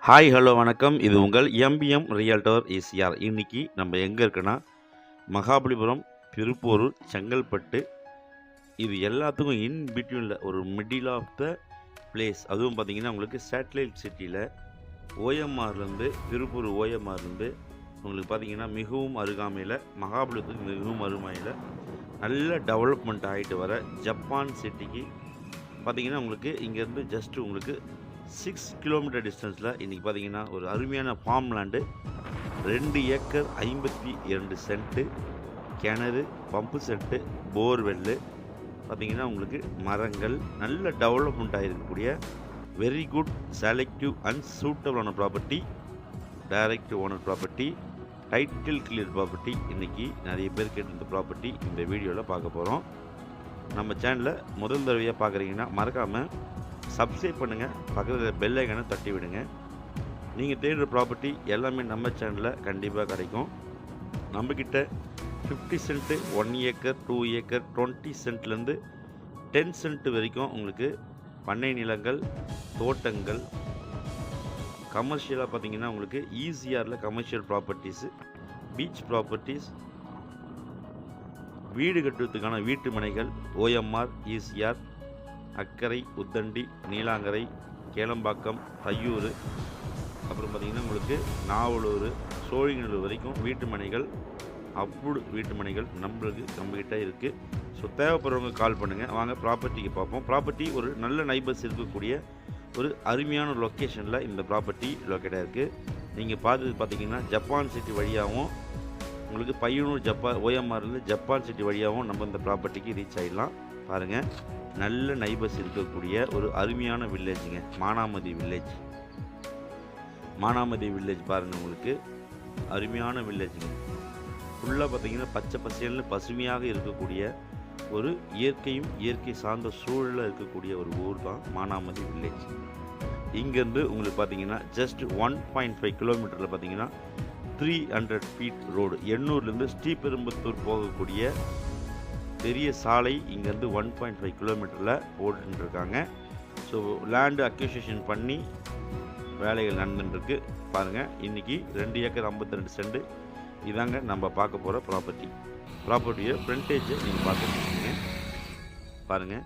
Hi hello வணக்கம். இது உங்கள் எம்பிஎம் ரியல்டர் ஈசிஆர். இன்னைக்கு நம்ம எங்கே இருக்குன்னா மகாபலிபுரம், திருப்பூர், செங்கல்பட்டு, இது எல்லாத்துக்கும் இன் பிட்வீனில் ஒரு மிடில் ஆஃப் த பிளேஸ். அதுவும் பார்த்திங்கன்னா உங்களுக்கு சேட்டலைட் சிட்டியில் ஓஎம்ஆர்லேருந்து திருப்பூர் ஓஎம்ஆர்லேருந்து உங்களுக்கு பார்த்திங்கன்னா மிகவும் அருகாமையில், மகாபலிபுரத்துக்கு மிகவும் அருகாமையில் நல்ல டெவலப்மெண்ட் ஆகிட்டு வர ஜப்பான் சிட்டிக்கு பார்த்திங்கன்னா உங்களுக்கு இங்கேருந்து ஜஸ்ட்டு உங்களுக்கு 6 கிலோமீட்டர் டிஸ்டன்ஸில் இன்றைக்கி பார்த்தீங்கன்னா ஒரு அருமையான ஃபார்ம் லேண்டு, 2 ஏக்கர் 52 சென்ட்டு, கிணறு, பம்பு செட்டு, போர்வெல்லு, பார்த்திங்கன்னா உங்களுக்கு மரங்கள், நல்ல டெவலப்மெண்ட் ஆகிருக்கக்கூடிய வெரி குட் செலக்டிவ் அண்ட் சூட்டபிளான property, direct owner property, title clear property. இன்றைக்கி நிறைய பேர் கேட்டிருந்த ப்ராப்பர்ட்டி இந்த வீடியோவில் பார்க்க போகிறோம். நம்ம சேனலில் முதல் தடவையாக பார்க்குறீங்கன்னா மறக்காமல் சப்ஸ்கிரைப் பண்ணுங்கள், பக்கத்தில் பெல் ஐக்கானை தட்டி விடுங்க. நீங்கள் தேடுற ப்ராப்பர்ட்டி எல்லாமே நம்ம சேனலில் கண்டிப்பாக கிடைக்கும். நம்மக்கிட்ட 50 சென்ட்டு, 1 ஏக்கர், 2 ஏக்கர், 20 சென்ட்லேருந்து 10 சென்ட் வரைக்கும் உங்களுக்கு பண்ணை நிலங்கள், தோட்டங்கள், கமர்ஷியலாக பார்த்தீங்கன்னா உங்களுக்கு ஈசிஆரில் கமர்ஷியல் ப்ராப்பர்ட்டிஸு, பீச் ப்ராப்பர்ட்டிஸ், வீடு கட்டுறதுக்கான வீட்டு மனைகள், ஓஎம்ஆர், ஈசிஆர், அக்கரை, உத்தண்டி, நீலாங்கரை, கேளம்பாக்கம், தையூர், அப்புறம் பார்த்திங்கன்னா உங்களுக்கு நாவலூர், சோழிங்கநல்லூர் வரைக்கும் வீட்டு மனைகள், அப்ரூவ்டு வீட்டு மனைகள் நம்மகிட்ட இருக்குது. ஸோ தேவைப்படுறவங்க கால் பண்ணுங்கள். வாங்க ப்ராப்பர்ட்டிக்கு பார்ப்போம். ப்ராப்பர்ட்டி ஒரு நல்ல நைபர்ஸ் இருக்கக்கூடிய ஒரு அருமையான லொக்கேஷனில் இந்த ப்ராப்பர்ட்டி லொக்கேட்டாக இருக்குது. நீங்கள் பார்த்தீங்கன்னா ஜப்பான் சிட்டி வழியாகவும் உங்களுக்கு பையனூர் ஓஎம்ஆர்லேருந்து ஜப்பான் சிட்டி வழியாகவும் நம்ம இந்த ப்ராப்பர்ட்டிக்கு ரீச் ஆகிடலாம். பாருங்கள், நல்ல நைபர்ஸ் இருக்கக்கூடிய ஒரு அருமையான வில்லேஜுங்க மானாமதி வில்லேஜ். மானாமதி வில்லேஜ் பாருங்கள், உங்களுக்கு அருமையான வில்லேஜுங்க. ஃபுல்லாக பார்த்தீங்கன்னா பச்சை பசேல்னு பசுமையாக இருக்கக்கூடிய ஒரு இயற்கை சார்ந்த சூழலில் இருக்கக்கூடிய ஒரு ஊர் தான் மானாமதி வில்லேஜ். இங்கேருந்து உங்களுக்கு பார்த்தீங்கன்னா ஜஸ்ட் 1.5 கிலோமீட்டரில் பார்த்தீங்கன்னா 300 ஃபீட் ரோடு, எண்ணூர்லேருந்து ஸ்ரீபெரும்புத்தூர் போகக்கூடிய பெரிய சாலை இங்கேருந்து 1.5 கிலோமீட்டரில் போட்டுருக்காங்க. ஸோ லேண்டு அக்யூசியேஷன் பண்ணி வேலைகள் நடந்துட்டுருக்கு. பாருங்கள், இன்றைக்கி 2 ஏக்கர் 52 சென்ட் இதாங்க நம்ம பார்க்க போகிற ப்ராப்பர்ட்டியை ஃப்ரண்டேஜை நீங்கள் பார்த்துருக்கீங்க. பாருங்கள்,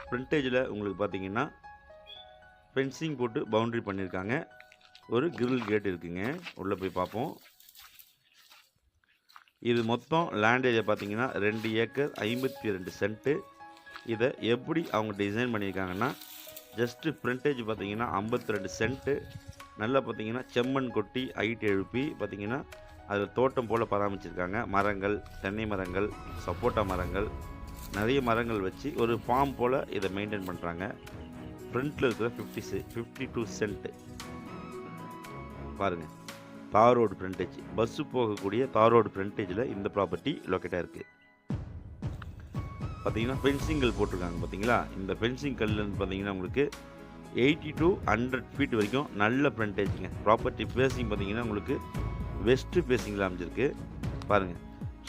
ஃப்ரண்டேஜில் உங்களுக்கு பார்த்தீங்கன்னா ஃபென்சிங் போட்டு பவுண்ட்ரி பண்ணியிருக்காங்க. ஒரு கிரில் கேட் இருக்குங்க, உள்ளே போய் பார்ப்போம். இது மொத்தம் லேண்ட் ஏரியா பார்த்தீங்கன்னா 2 ஏக்கர் 52 சென்ட்டு. இதை எப்படி அவங்க டிசைன் பண்ணியிருக்காங்கன்னா ஜஸ்ட்டு ஃப்ரண்டேஜ் பார்த்தீங்கன்னா 52 சென்ட்டு. நல்லா பார்த்தீங்கன்னா செம்மண் கொட்டி ஹைட் எழுப்பி பார்த்தீங்கன்னா அதில் தோட்டம் போல் பராமரிச்சிருக்காங்க. மரங்கள், தென்னை மரங்கள், சப்போட்டா மரங்கள், நிறைய மரங்கள் வச்சு ஒரு ஃபார்ம் போல் இதை மெயின்டைன் பண்ணுறாங்க. ஃப்ரண்ட்டில் இருக்கிற 52 சென்ட்டு பாருங்கள், தார் ரோடு ஃப்ரண்டேஜ், பஸ்ஸு போகக்கூடிய தார் ரோடு ஃப்ரண்டேஜில் இந்த ப்ராப்பர்ட்டி லொக்கேட்டாக இருக்குது. பார்த்தீங்கன்னா ஃபென்சிங்கல் போட்டிருக்காங்க. பார்த்தீங்களா, இந்த ஃபென்சிங் கல்லுன்னு பார்த்தீங்கன்னா உங்களுக்கு 80 to 100 ஃபீட் வரைக்கும் நல்ல ஃப்ரண்டேஜுங்க. ப்ராப்பர்ட்டி ஃபேஸிங் பார்த்தீங்கன்னா உங்களுக்கு வெஸ்ட்டு ஃபேஸிங்கில் அமைஞ்சிருக்கு. பாருங்கள்,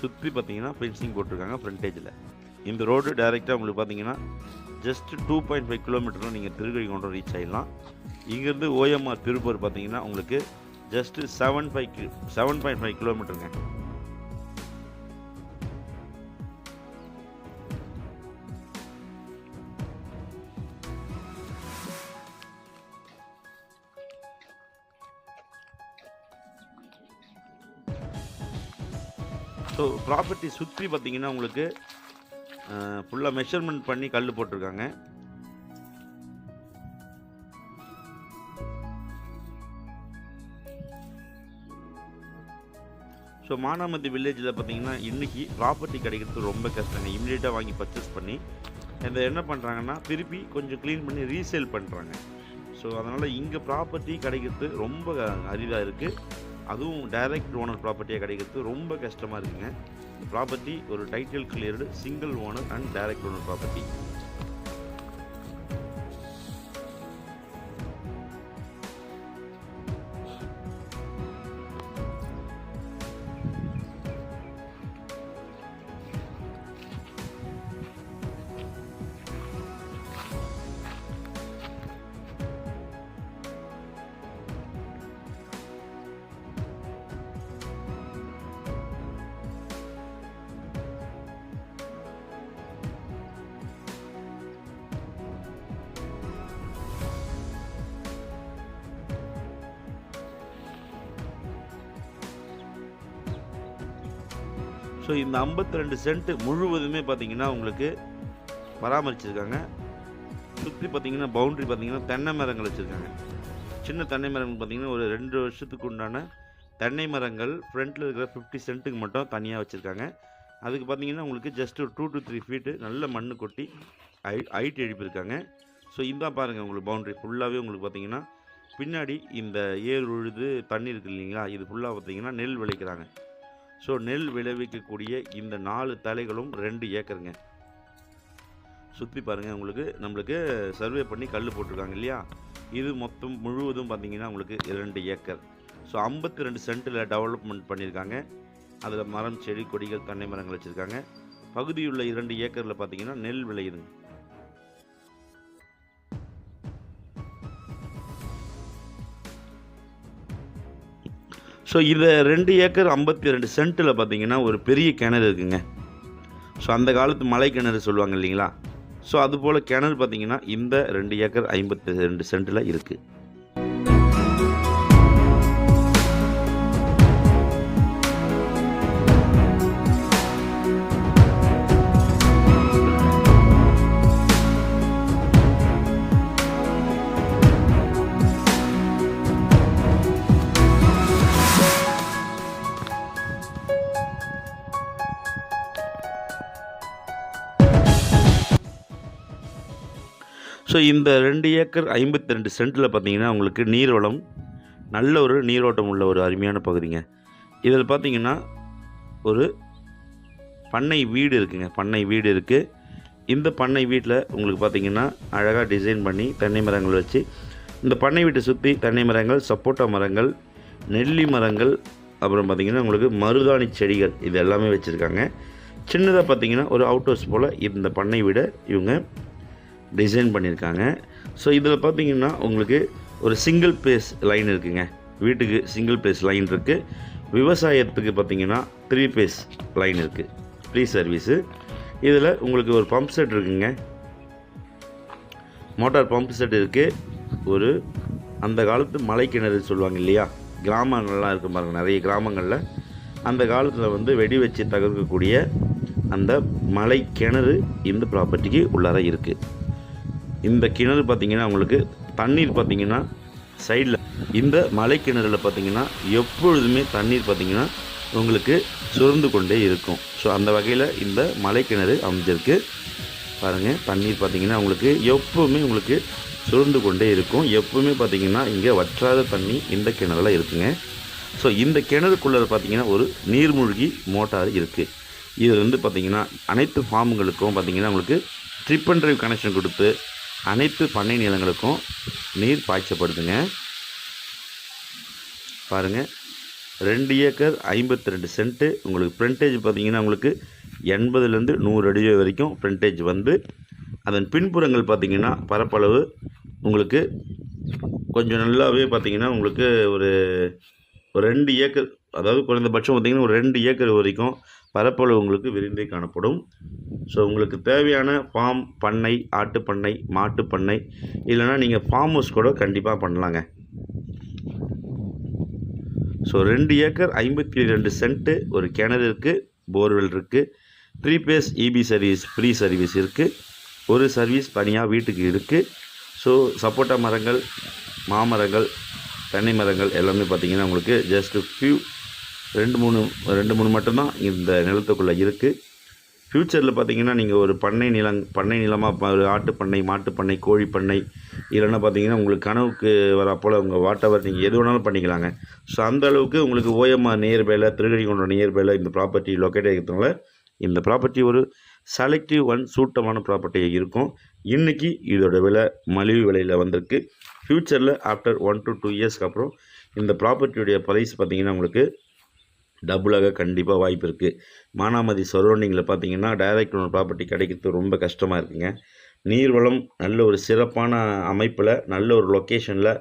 சுற்றி பார்த்தீங்கன்னா ஃபென்சிங் போட்டிருக்காங்க ஃப்ரண்டேஜில். இந்த ரோடு டைரெக்டாக உங்களுக்கு பார்த்தீங்கன்னா ஜஸ்ட் 2.5 கிலோமீட்டரில் நீங்கள் திருக்கழிக்குன்றம் ரீச் ஆகிடலாம். இங்கேருந்து ஓஎம்ஆர் திருப்பூர் பார்த்தீங்கன்னா உங்களுக்கு ஜஸ்ட்டு 7.5 கிலோமீட்டருங்க. ஸோ ப்ராப்பர்ட்டி சுற்றி பார்த்தீங்கன்னா உங்களுக்கு ஃபுல்லாக மெஷர்மெண்ட் பண்ணி கல் போட்டிருக்காங்க. ஸோ மானாமதி வில்லேஜில் பார்த்தீங்கன்னா இன்றைக்கி ப்ராப்பர்ட்டி கிடைக்கிறது ரொம்ப கஷ்டங்க. இம்மிடியேட்டாக வாங்கி பர்ச்சேஸ் பண்ணி இந்த என்ன பண்ணுறாங்கன்னா திருப்பி கொஞ்சம் க்ளீன் பண்ணி ரீசேல் பண்ணுறாங்க. ஸோ அதனால் இங்கே ப்ராப்பர்ட்டி கிடைக்கிறது ரொம்ப அரிதாக இருக்குது. அதுவும் டைரக்ட் ஓனர் ப்ராப்பர்ட்டியாக கிடைக்கிறது ரொம்ப கஷ்டமாக இருக்குங்க. இந்த ப்ராப்பர்ட்டி ஒரு title cleared single owner and direct owner property. So இந்த 52 சென்ட் முழுவதுமே பார்த்திங்கன்னா உங்களுக்கு பராமரிச்சிருக்காங்க. சுற்றி பார்த்திங்கன்னா பவுண்ட்ரி பார்த்திங்கன்னா தென்னை மரங்கள் வச்சுருக்காங்க. சின்ன தென்னை மரங்கள் பார்த்திங்கன்னா ஒரு 2 வருஷத்துக்கு உண்டான தென்னை மரங்கள் ஃப்ரண்ட்டில் இருக்கிற 50 சென்ட்டுக்கு மட்டும் தனியாக வச்சுருக்காங்க. அதுக்கு பார்த்திங்கன்னா உங்களுக்கு ஜஸ்ட் ஒரு 2 to 3 ஃபீட்டு நல்ல மண் கொட்டி ஹைட் எழுப்பியிருக்காங்க. ஸோ இதான் பாருங்கள் உங்களுக்கு பவுண்ட்ரி ஃபுல்லாகவே உங்களுக்கு பார்த்திங்கன்னா பின்னாடி இந்த ஏர் உழுது தண்ணி இருக்குது இல்லைங்களா, இது ஃபுல்லாக பார்த்திங்கன்னா நெல் விளைக்கிறாங்க. ஸோ நெல் விளைவிக்கக்கூடிய இந்த 4 தலைகளும் 2 ஏக்கருங்க. சுற்றி பாருங்கள் உங்களுக்கு நம்மளுக்கு சர்வே பண்ணி கல் போட்டிருக்காங்க இல்லையா, இது மொத்தம் முழுவதும் பார்த்திங்கன்னா உங்களுக்கு 2 ஏக்கர். ஸோ 52 சென்ட்டில் டெவலப்மெண்ட் பண்ணியிருக்காங்க. அதில் மரம் செடி கொடிகள் தென்னை மரங்கள் வச்சுருக்காங்க. பகுதியுள்ள 2 ஏக்கரில் பார்த்திங்கன்னா நெல் விளையுதுங்க. ஸோ இந்த 2 ஏக்கர் 52 சென்ட்டில் பார்த்திங்கன்னா ஒரு பெரிய கிணறு இருக்குங்க. ஸோ அந்த காலத்து மலை கிணறு சொல்லுவாங்க இல்லைங்களா, ஸோ அதுபோல் கிணறு பார்த்திங்கன்னா இந்த 2 ஏக்கர் 52 சென்ட்டில் இருக்குது. ஸோ இந்த 2 ஏக்கர் 52 சென்ட்டில் பார்த்திங்கன்னா உங்களுக்கு நீர்வளம் நல்ல ஒரு நீரோட்டம் உள்ள ஒரு அருமையான பகுதிங்க. இதில் பார்த்திங்கன்னா ஒரு பண்ணை வீடு இருக்குங்க. பண்ணை வீடு இருக்குது. இந்த பண்ணை வீட்டில் உங்களுக்கு பார்த்திங்கன்னா அழகாக டிசைன் பண்ணி தென்னை மரங்கள் வச்சு இந்த பண்ணை வீட்டை சுற்றி தென்னை மரங்கள், சப்போட்டா மரங்கள், நெல்லி மரங்கள், அப்புறம் பார்த்திங்கன்னா உங்களுக்கு மருதாணி செடிகள் இது எல்லாமே வச்சுருக்காங்க. சின்னதாக பார்த்திங்கன்னா ஒரு அவுட் ஹவுஸ் போல் இந்த பண்ணை வீடை இவங்க டிசைன் பண்ணியிருக்காங்க. ஸோ இதில் பார்த்திங்கன்னா உங்களுக்கு ஒரு சிங்கிள் பேஸ் லைன் இருக்குங்க. வீட்டுக்கு சிங்கிள் பேஸ் லைன் இருக்குது. விவசாயத்துக்கு பார்த்திங்கன்னா 3 பேஸ் லைன் இருக்குது, ஃப்ரீ சர்வீஸு. இதில் உங்களுக்கு ஒரு பம்ப் செட் இருக்குங்க, மோட்டார் பம்ப் செட் இருக்குது. ஒரு அந்த காலத்து மலை கிணறு சொல்லுவாங்க இல்லையா, கிராமங்கள்லாம் இருக்கும் பாருங்கள், நிறைய கிராமங்களில் அந்த காலத்தில் வெடி வச்சு தகர்க்கக்கூடிய அந்த மலை கிணறு இந்த ப்ராப்பர்ட்டிக்கு உள்ளார இருக்குது. இந்த கிணறு பார்த்திங்கன்னா உங்களுக்கு தண்ணீர் பார்த்திங்கன்னா சைடில் இந்த மலை கிணறுல பார்த்திங்கன்னா எப்பொழுதுமே தண்ணீர் பார்த்திங்கன்னா உங்களுக்கு சுரந்து கொண்டே இருக்கும். ஸோ அந்த வகையில் இந்த மலை கிணறு அமைஞ்சிருக்கு பாருங்கள். தண்ணீர் பார்த்திங்கன்னா உங்களுக்கு எப்போவுமே உங்களுக்கு சுரந்து கொண்டே இருக்கும். எப்போவுமே பார்த்திங்கன்னா இங்கே வற்றாத தண்ணி இந்த கிணறுல இருக்குங்க. ஸோ இந்த கிணறுக்குள்ளே பார்த்திங்கன்னா ஒரு நீர்மூழ்கி மோட்டார் இருக்குது. இது பார்த்திங்கன்னா அனைத்து ஃபார்முகளுக்கும் பார்த்திங்கன்னா உங்களுக்கு ட்ரிப் அண்ட் ட்ரைவ் கனெக்ஷன் கொடுத்து அனைத்து பண்ணை நிலங்களுக்கும் நீர் பாய்ச்சப்படுதுங்க. பாருங்கள், 2 ஏக்கர் 52 சென்ட்டு. உங்களுக்கு ஃப்ரண்டேஜ் பார்த்திங்கன்னா உங்களுக்கு 80லேருந்து 100 அடி வரைக்கும் ஃப்ரண்டேஜ் அதன் பின்புறங்கள் பார்த்திங்கன்னா பரப்பளவு உங்களுக்கு கொஞ்சம் நல்லாவே பார்த்திங்கன்னா உங்களுக்கு ஒரு 2 ஏக்கர், அதாவது குறைந்தபட்சம் பார்த்திங்கன்னா ஒரு 2 ஏக்கர் வரைக்கும் பரப்பளவு உங்களுக்கு விரிந்தே காணப்படும். ஸோ உங்களுக்கு தேவையான ஃபார்ம், பண்ணை, ஆட்டு பண்ணை, மாட்டு பண்ணை, இல்லைனா நீங்கள் ஃபார்ம் ஹவுஸ் கூட கண்டிப்பாக பண்ணலாங்க. ஸோ 2 ஏக்கர் 52 சென்ட்டு, ஒரு கிணறு இருக்குது, போர்வெல் இருக்குது, 3 base EB service, free service இருக்குது, ஒரு சர்வீஸ் தனியாக வீட்டுக்கு இருக்குது. ஸோ சப்போட்டா மரங்கள், மாமரங்கள், தென்னை மரங்கள் எல்லாமே பார்த்திங்கன்னா உங்களுக்கு ஜஸ்ட் ஃபியூ 2-3 மட்டும்தான் இந்த நிலத்துக்குள்ளே இருக்குது. ஃப்யூச்சரில் பார்த்திங்கன்னா நீங்கள் ஒரு பண்ணை நிலமாக ஒரு ஆட்டு பண்ணை, மாட்டு பண்ணை, கோழி பண்ணை, இல்லைன்னா பார்த்திங்கன்னா உங்களுக்கு கனவுக்கு வரப்போல் உங்கள் வாட்டவர் நீங்கள் எது வேணாலும் பண்ணிக்கலாங்க. ஸோ அந்த அளவுக்கு உங்களுக்கு ஓஎம்ஆர் நியர்பையில், திருக்கணிக்குன்றம் நியர்பையில் இந்த ப்ராப்பர்ட்டி லொக்கேட் ஆகிக்கிறதுனால இந்த ப்ராப்பர்ட்டி ஒரு செலக்டிவ் அண்ட் சூட்டமான ப்ராப்பர்ட்டியாக இருக்கும். இன்றைக்கி இதோட விலை மலிவு விலையில் வந்திருக்கு. ஃப்யூச்சரில் ஆஃப்டர் 1 to 2 இயர்ஸ்க்கு அப்புறம் இந்த ப்ராப்பர்ட்டியுடைய ப்ரைஸ் பார்த்திங்கன்னா உங்களுக்கு டபுளாக கண்டிப்பாக வாய்ப்பு இருக்குது. மானாமதி சரௌண்டிங்கில் பார்த்திங்கன்னா டைரக்ட் ஓனர் ப்ராப்பர்ட்டி கிடைக்கிறது ரொம்ப கஷ்டமாக இருக்குங்க. நீர்வளம் நல்ல ஒரு சிறப்பான அமைப்பில், நல்ல ஒரு லொக்கேஷனில்,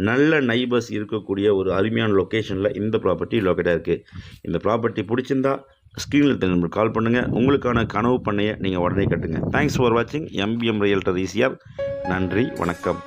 நல்ல நைபர்ஸ் இருக்கக்கூடிய ஒரு அருமையான லொக்கேஷனில் இந்த ப்ராப்பர்ட்டி லொக்கேட்டாக இருக்குது. இந்த ப்ராப்பர்ட்டி பிடிச்சிருந்தா ஸ்க்ரீனில் தெரிஞ்சு கால் பண்ணுங்கள். உங்களுக்கான கனவு பண்ணையை நீங்கள் உடனே கட்டுங்க. தேங்க்ஸ் ஃபார் வாட்சிங் எம்பிஎம் ரியல்டர் ஈசிஆர். நன்றி, வணக்கம்.